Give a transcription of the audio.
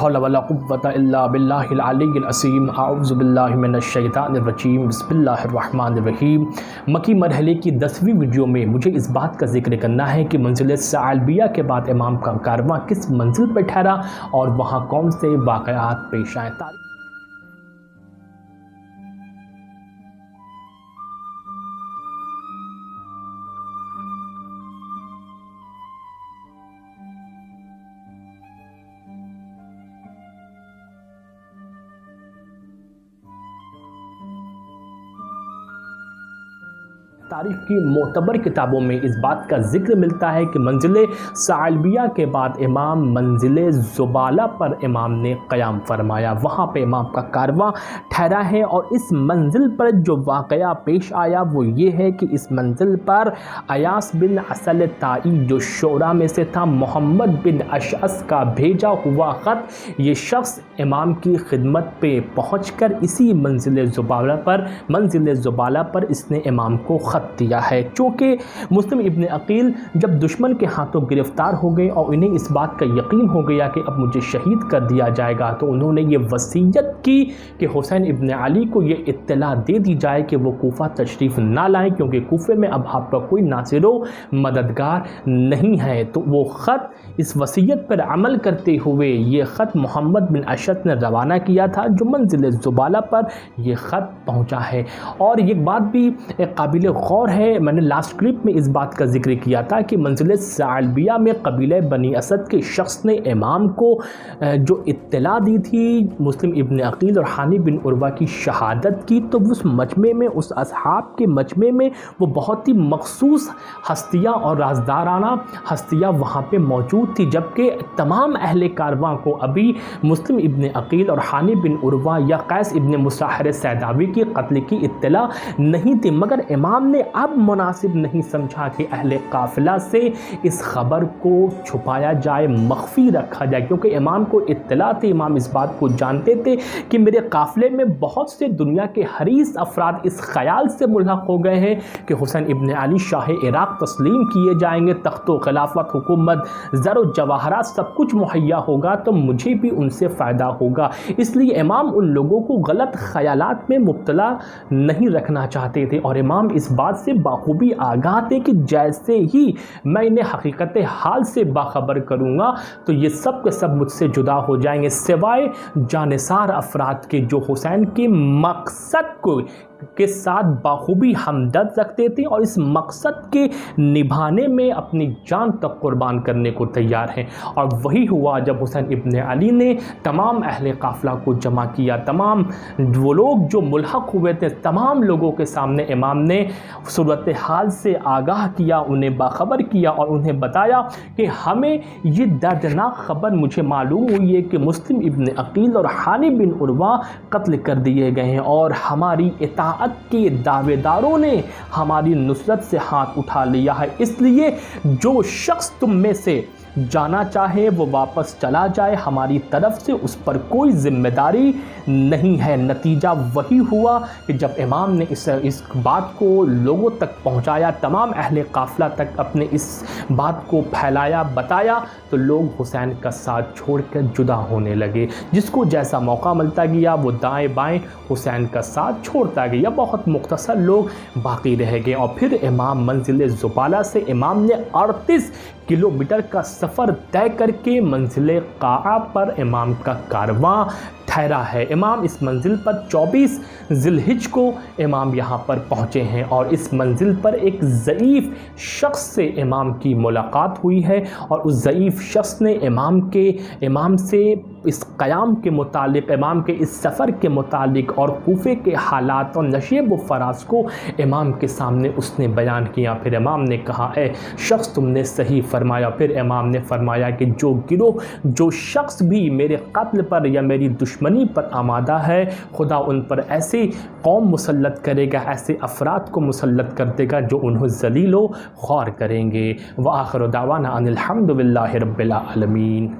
حول ولا قوة الا باللہ العلی العظیم۔ اعوذ باللہ من الشیطان الرجیم، بسم اللہ الرحمن الرحیم۔ مکی مرحلے کی 10ویں ویڈیو میں مجھے اس بات کا ذکر کرنا ہے کہ منزل ثعلبیہ کے بعد امام کا کارواں کس منزل پر ٹھہرا اور وہاں کون سے واقعات پیش آئے۔ تاریخ کی معتبر کتابوں میں اس بات کا ذکر ملتا ہے کہ منزل ثعلبیہ کے بعد امام منزل زبالہ پر امام نے قیام فرمایا، وہاں پہ امام کا کارواں ٹھہرا ہے۔ اور اس منزل پر جو واقعہ پیش آیا وہ یہ ہے کہ اس منزل پر ایاس بن اسل طائی جو شعراء میں سے تھا، محمد بن اشعث کا بھیجا ہوا خط، یہ شخص امام کی خدمت پہ پہنچ کر اسی منزل زبالہ پر اس نے امام کو خط دیا ہے۔ چونکہ مسلم ابن عقیل جب دشمن کے ہاتھوں گرفتار ہو گئے اور انہیں اس بات کا یقین ہو گیا کہ اب مجھے شہید کر دیا جائے گا، تو انہوں نے یہ وصیت کی کہ حسین ابن علی کو یہ اطلاع دے دی جائے کہ وہ کوفہ تشریف نہ لائیں، کیونکہ کوفے میں اب آپ کا کوئی ناصر و مددگار نہیں ہے۔ تو وہ خط، اس وصیت پر عمل کرتے ہوئے یہ خط محمد بن اشعث نے روانہ کیا تھا، جو منزل زبالہ پر یہ خط پہنچا ہے۔ اور یہ بات بھی قابل غور ہے، میں نے لاسٹ کلپ میں اس بات کا ذکر کیا تھا کہ منزل ثعلبیہ میں قبیلہ بنی اسد کے شخص نے امام کو جو اطلاع دی تھی مسلم ابن عقیل اور حانی بن عروہ کی شہادت کی، تو اس مجمع میں، اس اصحاب کے مجمع میں وہ بہت ہی مخصوص ہستیاں اور رازدارانہ ہستیاں وہاں پہ موجود تھی، جبکہ تمام اہل کارواں کو ابھی مسلم ابن عقیل اور حانی بن عروہ یا قیس ابن مساحر سیداوی کی قتل کی اطلاع نہیں تھی۔ مگر امام نے اب مناسب نہیں سمجھا کہ اہل قافلہ سے اس خبر کو چھپایا جائے، مخفی رکھا جائے، کیونکہ امام کو اطلاع تھی، امام اس بات کو جانتے تھے کہ میرے قافلے میں بہت سے دنیا کے حریص افراد اس خیال سے ملحق ہو گئے ہیں کہ حسین ابن علی شاہ عراق تسلیم کیے جائیں گے، تخت و خلافت، حکومت، زر و جواہرات سب کچھ مہیا ہوگا، تو مجھے بھی ان سے فائدہ ہوگا۔ اس لیے امام ان لوگوں کو غلط خیالات میں مبتلا نہیں رکھنا چاہتے تھے، اور امام اس بات سے باخوبی آگاہ تھے کہ جیسے ہی میں انہیں حقیقت حال سے باخبر کروں گا تو یہ سب کے سب مجھ سے جدا ہو جائیں گے، سوائے جانثار افراد کے جو حسین کے مقصد کے ساتھ باخوبی ہمدرد رکھتے تھے اور اس مقصد کے نبھانے میں اپنی جان تک قربان کرنے کو تیار ہیں۔ اور وہی ہوا جب حسین ابن علی نے تمام اہل قافلہ کو جمع کیا، تمام وہ لوگ جو ملحق ہوئے تھے، تمام لوگوں کے سامنے امام نے صورتحال سے آگاہ کیا، انہیں باخبر کیا اور انہیں بتایا کہ ہمیں یہ دردناک خبر مجھے معلوم ہوئی ہے کہ مسلم ابن عقیل اور حانی بن عروہ قتل کر دیے گئے ہیں، اور ہماری اطاعت کے دعوے داروں نے ہماری نصرت سے ہاتھ اٹھا لیا ہے۔ اس لیے جو شخص تم میں سے جانا چاہے وہ واپس چلا جائے، ہماری طرف سے اس پر کوئی ذمہ داری نہیں ہے۔ نتیجہ وہی ہوا کہ جب امام نے اس بات کو لوگوں تک پہنچایا، تمام اہل قافلہ تک اپنے اس بات کو پھیلایا، بتایا، تو لوگ حسین کا ساتھ چھوڑ کر جدا ہونے لگے۔ جس کو جیسا موقع ملتا گیا وہ دائیں بائیں حسین کا ساتھ چھوڑتا گیا، بہت مختصر لوگ باقی رہ گئے۔ اور پھر امام منزل زبالہ سے امام نے 38 کلومیٹر کا سفر طے کر کے منزل قاع پر امام کا کارواں ٹھہرا ہے۔ امام اس منزل پر 24 ذی الحجہ کو امام یہاں پر پہنچے ہیں، اور اس منزل پر ایک ضعیف شخص سے امام کی ملاقات ہوئی ہے، اور اس ضعیف شخص نے امام سے اس قیام کے متعلق، امام کے اس سفر کے متعلق اور کوفے کے حالات اور نشیب و فراز کو امام کے سامنے اس نے بیان کیا۔ پھر امام نے کہا، اے شخص تم نے صحیح فرمایا۔ پھر امام نے فرمایا کہ جو گروہ، جو شخص بھی میرے قتل پر یا میری دشمنی پر آمادہ ہے، خدا ان پر ایسے قوم مسلط کرے گا، ایسے افراد کو مسلط کر دے گا جو انہیں ذلیل و خوار کریں گے۔ وآخر دعوانا ان الحمد للہ رب العالمین۔